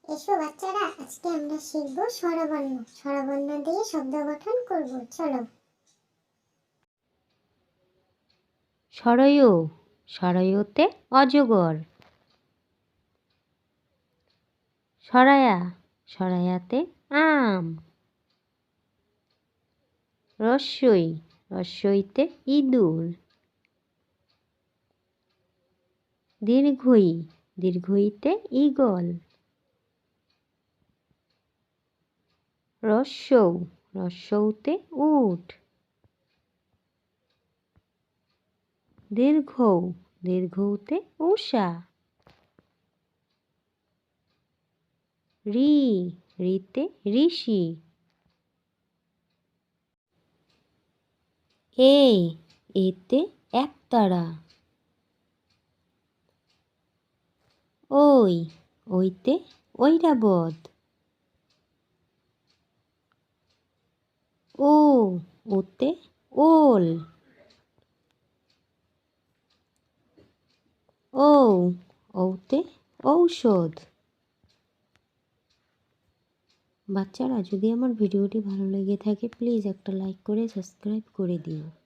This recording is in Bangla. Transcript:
এসো বাচ্চারা, আজকে আমরা শিখব স্বরবর্ণ। স্বরবর্ণ দিয়ে শব্দ গঠন করব। চলো। সরয়, সরয়তে অজগর। সরায়া, সরায়াতে আম। রস্যই, রস্যইতে ইঁদুর। দীর্ঘই, দীর্ঘইতে ঈগল। রস্যৌ, রস্যৌতে উট। দীর্ঘৌ, দীর্ঘৌতে উষা। রি, রিতে ঋষি। এতে একতারা। ওই, ওইতে ঐরাবত। ও, ওতে ওল। ও, ওতে ঔষধ। বাচ্চারা, যদি আমার ভিডিওটি ভালো লেগে থাকে প্লিজ একটা লাইক করে সাবস্ক্রাইব করে দিও।